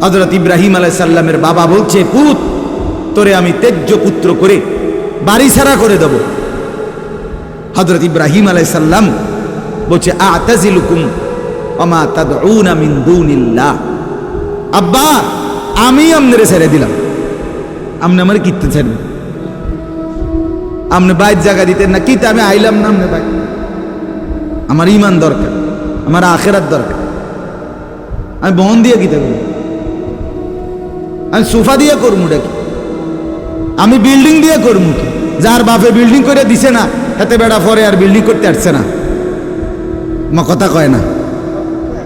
হযরত ইব্রাহিম আলাইহিস সালামের বাবা বলছে, পুত তোরে আমি তেজ্য পুত্র করে বাড়ি ছাড়া করে দেব। হযরত ইব্রাহিম আলাইহিস সালাম বলছে, আ'তাজিলুকুম ওয়া মা তাদউনা মিন দুনিল্লাহ। আব্বা আমি আপনারে ছেড়ে দিলাম, আপনি আমার কিতে ছেড়বেন? আপনি বাইর জায়গা দিতেন না, কিতে আমি আইলাম না আপনি বাইর। আমার ঈমান দরকার, আমার আখিরাত দরকার। আমি বহন দিয়ে কিতে করব? আমি সোফা দিয়ে করবো নাকি? আমি বিল্ডিং দিয়ে করবো কি? যার বাপে বিল্ডিং করে দিছে না, এতে বেড়া পরে আর বিল্ডিং করতে আসছে না। আমার কথা কয় না,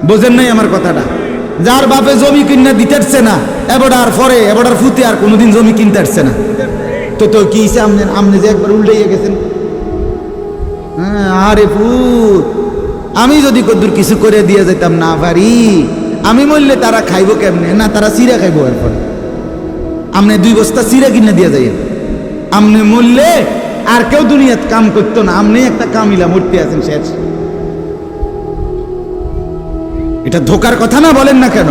বোঝেন নাই আমার কথাটা? যার বাপে জমি কিনে দিতে আসছে না, এবারে পরে এবারে ফুতে আর কোনোদিন জমি কিনতে আসছে না, তো তো কি আপনি যে একবার উল্টাইয়া গেছেন। আরে ফুত, আমি যদি কদ্দুর কিছু করে দিয়ে যেতাম না পারি, আমি মরলে তারা খাইবো কেমনে? না তারা চিরা খাইবো। এরপর আপনি 2 বস্তা চিরা কিনে দিয়ে যাই, আপনি মরলে আর কেউ দুনিয়াত কাম করতো না, আপনি একটা কামিলা মরতে আছেন শেষ। এটা ধোকার কথা না, বলেন না কেন?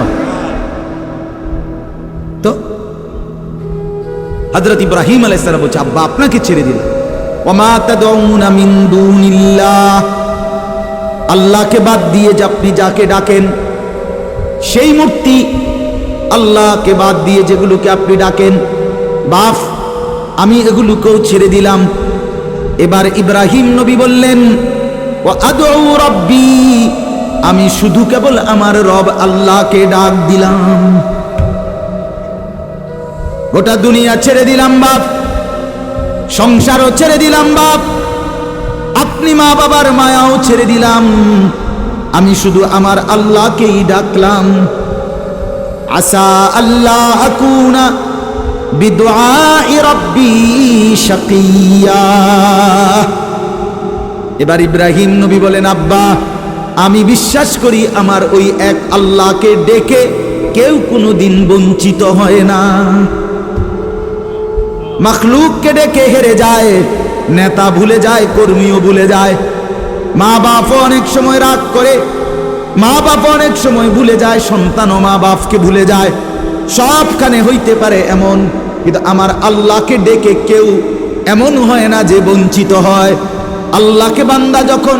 তো হযরত ইব্রাহিম আলাইহিস সালাম বলছে, আব্বা আপনাকে ছেড়ে দিলাম। ওয়া মা তাদউনা মিন দুনিল্লাহ, আল্লাহকে বাদ দিয়ে যে আপনি যাকে ডাকেন সেই মূর্তি, আল্লাহকে বাদ দিয়ে যেগুলোকে আপনি ডাকেন, বাপ আমি এগুলোকেও ছেড়ে দিলাম। এবার ইব্রাহিম নবী বললেন, ওয়া আদউ রাব্বি, আমি শুধু কেবল আমার রব আল্লাহকে ডাক দিলাম। গোটা দুনিয়া ছেড়ে দিলাম বাপ, সংসারও ছেড়ে দিলাম বাপ, আপনি মা বাবার মায়াও ছেড়ে দিলাম, আমি শুধু আমার আল্লাহকেই ডাকলাম। আসা আল্লাহ আকুনা বিদুআই রাব্বি শাকিয়া। এবার ইব্রাহিম নবী বলেন, আব্বা আমি বিশ্বাস করি আমার ওই এক আল্লাহকে ডেকে কেউ কোনোদিন বঞ্চিত হয় না। মাখলুককে ডেকে হেরে যায়, নেতা ভুলে যায়, কর্মীও ভুলে যায়, মা বাপ অনেক সময় রাগ করে, মা বাপ অনেক সময় ভুলে যায়, সন্তানও মা বাপকে ভুলে যায়, সবখানে হইতে পারে এমন, কিন্তু আমার আল্লাহকে ডেকে কেউ এমন হয় না যে বঞ্চিত হয়। আল্লাহকে বান্দা যখন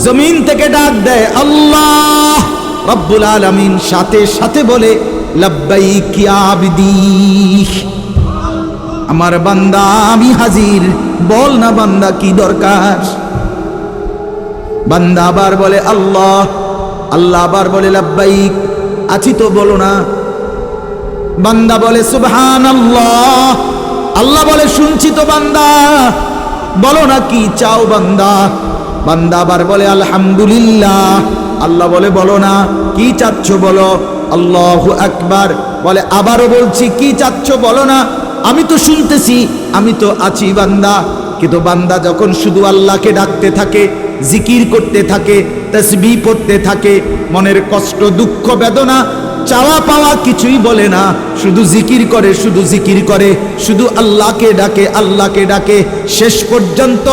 জমিন থেকে ডাক দেয় আল্লাহ রব্বুল আলামিন সাথে সাথে বলে, লাব্বাইক ইয়া আবদি, আমার বান্দা আমি হাজির, বল না বান্দা কি দরকার। বান্দা আবার বলে আল্লাহ, আল্লাহ আবার বলে লাব্বাইক, আছি তো বলো না। বান্দা বলে সুবহানাল্লাহ, আল্লাহ বলে শুনছি তো বান্দা, বলো না কি চাও বান্দা। বান্দা আবার বলে আলহামদুলিল্লাহ, আল্লাহ বলে বলো না কি চাচ্ছ বলো। আল্লাহু আকবার, বলে আবারও বলছি কি চাচ্ছ বলো না, আমি তো শুনতেছি, আমি তো আছি বান্দা। কিন্তু বান্দা যখন শুধু আল্লাহকে ডাকতে থাকে, জিকির করতে থাকে, তাসবিহ পড়তে থাকে, মনের কষ্ট দুঃখ বেদনা চাওয়া পাওয়া কিছুই বলে না, শুধু জিকির করে, শুধু জিকির করে, শুধু আল্লাহকে ডাকে, আল্লাহকে ডাকে, শেষ পর্যন্ত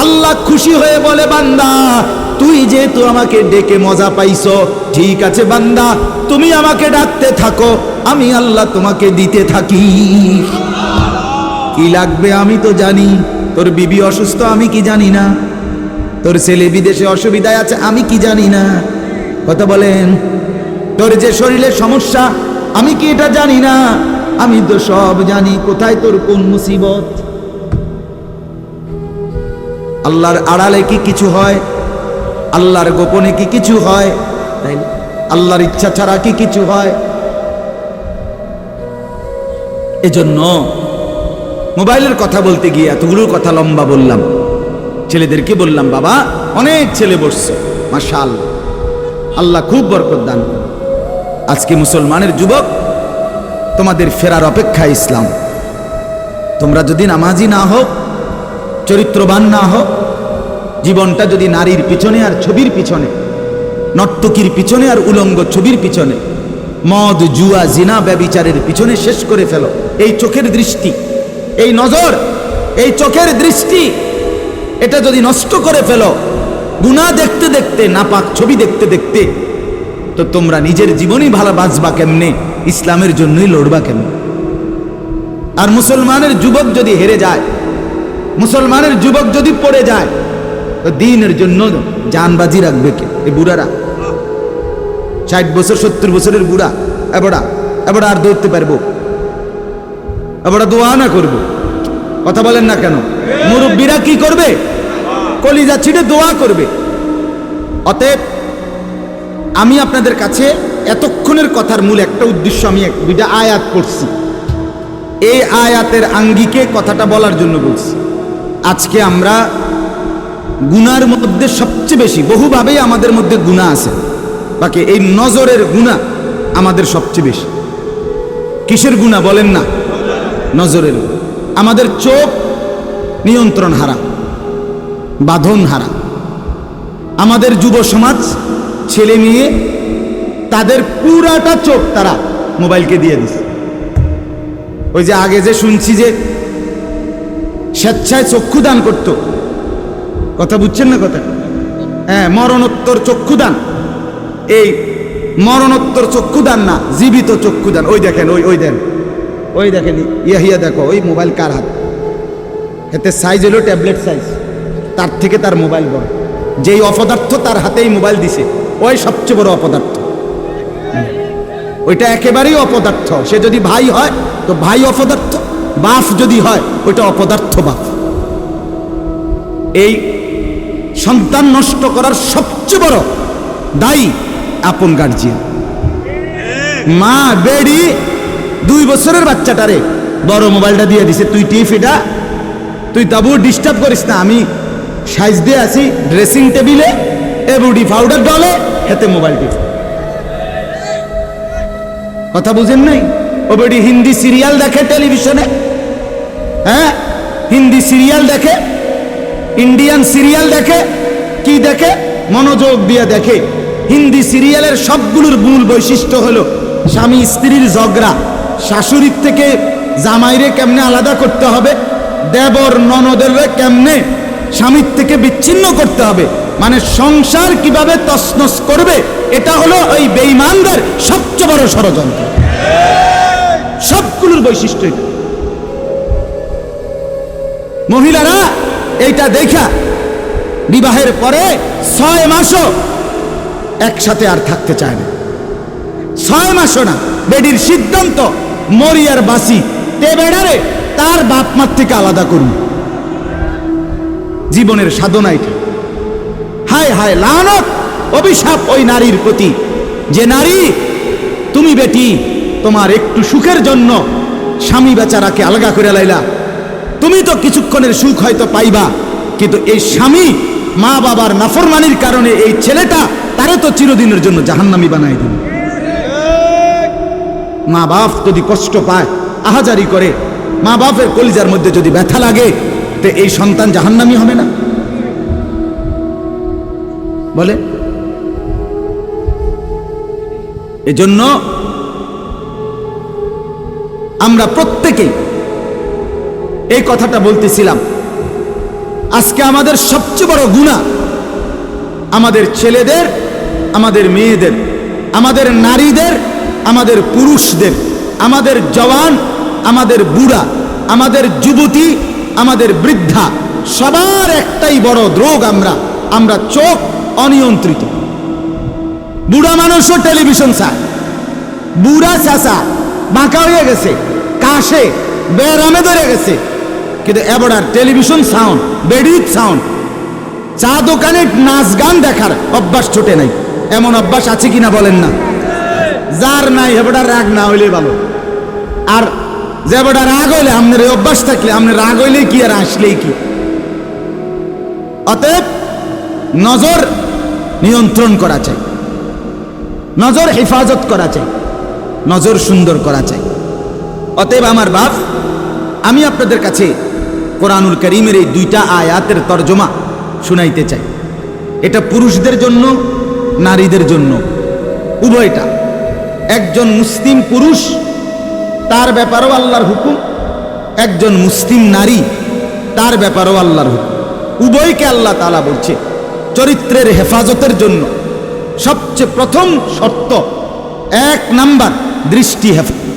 আল্লাহ খুশি হয়ে বলে, বান্দা তুই যেহেতু আমাকে ডেকে মজা পাইছো, ঠিক আছে বান্দা তুমি আমাকে ডাকতে থাকো, আমি আল্লাহ তোমাকে দিতে থাকি। কি লাগবে আমি তো জানি, তোর বিবি অসুস্থ আমি কি জানি না, তোর ছেলে বিদেশে অসুবিধায় আছে আমি কি জানি না, কথা বলেন, তোর যে শরীরে সমস্যা আমি কি এটা জানি না, আমি তো সব জানি, কোথায় তোর কোন মুসিবত। আল্লাহর আড়ালে কি কিছু হয়, আল্লাহর গোপনে কি কিছু হয়, তাই আল্লাহর ইচ্ছা ছাড়া কি কিছু হয়। এজন্য মোবাইলের কথা বলতে গিয়ে এতগুলোর কথা লম্বা বললাম। ছেলেদেরকে বললাম, বাবা অনেক ছেলে বসছে, মাশাআল্লাহ, আল্লাহ খুব বরকত দান। আজকে মুসলমানের যুবক তোমাদের ফেরার অপেক্ষায় ইসলাম। তোমরা যদি নামাজি না হোক, চরিত্রবান না হোক, জীবনটা যদি নারীর পিছনে আর ছবির পিছনে, নর্তকীর পিছনে আর উলঙ্গ ছবির পিছনে, মদ জুয়া জিনা ব্যভিচারের পিছনে শেষ করে ফেলো, এই চোখের দৃষ্টি, এই নজর, এই চোখের দৃষ্টি, এটা যদি নষ্ট করে ফেলো, গুনাহ দেখতে দেখতে, নাপাক ছবি দেখতে দেখতে, তো তোমরা নিজের জীবনই ভালো বাঁচবা কেমনে, ইসলামের জন্যই লড়বা কেমনে? আর মুসলমানের যুবক যদি হেরে যায়, মুসলমানের যুবক যদি পড়ে যায়, তো দ্বীনের জন্য জানবাজি রাখবে কে? এই বুড়ারা 60 বছর 70 বছরের বুড়া, এবার আর দৌড়তে পারবো? এবার দোয়া না করবো? কথা বলেন না কেন? মুরব্বীরা কি করবে? কলিজা ছিঁড়ে দোয়া করবে। অতএব আমি আপনাদের কাছে এতক্ষণের কথার মূল একটা উদ্দেশ্য, আমি দুইটা আয়াত পড়ছি, এই আয়াতের আঙ্গিকে কথাটা বলার জন্য বলছি। আজকে আমরা গুনার মধ্যে সবচেয়ে বেশি, বহুভাবেই আমাদের মধ্যে গুনাহ আছে, বাকি এই নজরের গুনাহ আমাদের সবচেয়ে বেশি। কিসের গুনাহ বলেন না? নজরের। আমাদের চোখ নিয়ন্ত্রণ হারা, বাঁধন হারা। আমাদের যুব সমাজ, ছেলে মেয়ে, তাদের পুরাটা চোখ তারা মোবাইলকে দিয়ে দিচ্ছে। ওই যে আগে যে শুনছি যে স্বেচ্ছায় চক্ষুদান করত, কথা বুঝছেন না কথা? হ্যাঁ, মরণোত্তর চক্ষুদান। এই মরণোত্তর চক্ষুদান না, জীবিত চক্ষুদান। ওই দেখেন, ওই দেখেন, ইয়া দেখো, ওই মোবাইল কার হাত? এতে সাইজ হলো ট্যাবলেট সাইজ, তার থেকে তার মোবাইল বড়। যেই অপদার্থ তার হাতেই মোবাইল দিছে, ওই সবচেয়ে বড় অপদার্থ। ওইটা একেবারেই অপদার্থ। সে যদি ভাই হয় তো ভাই অপদার্থ, বাপ যদি হয় ওইটা অপদার্থ বাপ। এই সন্তান নষ্ট করার সবচেয়ে বড় দায়ী আপন গার্জিয়ান। মা বেডি 2 বছরের বাচ্চাটারে বড় মোবাইলটা দিয়ে দিছে, তুই টিপ এটা, তুই তাবু ডিস্টার্ব করিস না, আমি সাইজ দিয়ে আসি ড্রেসিং টেবিলে, এবুডি পাউডার ডলে, হাতে মোবাইল টিপ। কথা বুঝেন নাই? ও বেডি হিন্দি সিরিয়াল দেখে টেলিভিশনে, হ্যাঁ, হিন্দি সিরিয়াল দেখে, ইন্ডিয়ান সিরিয়াল দেখে, কি দেখে? মনোযোগ দিয়ে দেখে। হিন্দি সিরিয়ালের সবগুলোর মূল বৈশিষ্ট্য হলো স্বামী স্ত্রীর ঝগড়া, শাশুড়ির থেকে জামাইরে কেমনে আলাদা করতে হবে, দেবর ননদের কেমনে স্বামীর থেকে বিচ্ছিন্ন করতে হবে, মানে সংসার কিভাবে তছনছ করবে। এটা হলো ওই বেঈমানদের সবচেয়ে বড় ষড়যন্ত্র। সবগুলোর বৈশিষ্ট্য এটা। মহিলারা এইটা দেখা বিবাহের পরে 6 মাসও একসাথে আর থাকতে চায় না। 6 মাসও না। বেডির সিদ্ধান্ত, মরিয়ার বাসি তে বেড়ারে তার বাপ মার থেকে আলাদা করুন। জীবনের সাধনা এটা। হায় হায়, লানত, অভিশাপ ওই নারীর প্রতি, যে নারী তুমি বেটি তোমার একটু সুখের জন্য স্বামী বেচারাকে আলগা করে লাইলা। তুমি তো কিছুক্ষণের সুখ হয়তো পাইবা, কিন্তু এই স্বামী মা বাবার নাফরমানির কারণে এই ছেলেটা তারে তো চিরদিনের জন্য জাহান্নামী বানাই দিল। মা বাপ যদি কষ্ট পায়, আহাজারি করে, মা বাপের কলিজার মধ্যে যদি ব্যথা লাগে, তো এই সন্তান জাহান্নামী হবে না? বলে। এজন্য আমরা প্রত্যেকেই এই কথাটা বলতেছিলাম, আজকে আমাদের সবচেয়ে বড় গুনাহ আমাদের ছেলেদের, আমাদের মেয়েদের, আমাদের নারীদের, আমাদের পুরুষদের, আমাদের জওয়ান, আমাদের বুড়া, আমাদের যুবতী, আমাদের বৃদ্ধা, সবার একটাই বড় রোগ। আমরা চোখ অনিয়ন্ত্রিত। বুড়া মানুষও টেলিভিশন চায়, বুড়া চাচা বাঁকা হয়ে গেছে, কাশে বেরামে ধরে গেছে, কিন্তু এবার টেলিভিশন সাউন্ড, বেডির সাউন্ড, চা দোকানে নাচ গান দেখার অভ্যাস ছোটে নাই। এমন অভ্যাস আছে কিনা বলেন না? যার নাই হেবটা রাগ না হইলে ভালো। আর যে বেটা রাগ হইলে, আপনার এই অভ্যাস থাকলে, আপনার রাগ হইলেই কি আর আসলেই কি। অতএব নজর নিয়ন্ত্রণ করা চাই, নজর হেফাজত করা চাই, নজর সুন্দর করা চাই। অতএব আমার বাপ, আমি আপনাদের কাছে কোরআনুল কারীমের এই 2টা আয়াতের তরজমা শুনাইতে চাই। এটা পুরুষদের জন্য, নারীদের জন্য, উভয়টা। একজন মুসলিম পুরুষ, তার ব্যাপারেও আল্লাহর হুকুম, একজন মুসলিম নারী, তার ব্যাপারেও আল্লাহর হুকুম। উভয়কে আল্লাহ তাআলা বলছে চরিত্রের হেফাজতের জন্য, সবচেয়ে প্রথম শর্ত, এক নাম্বার দৃষ্টি হেফাজত।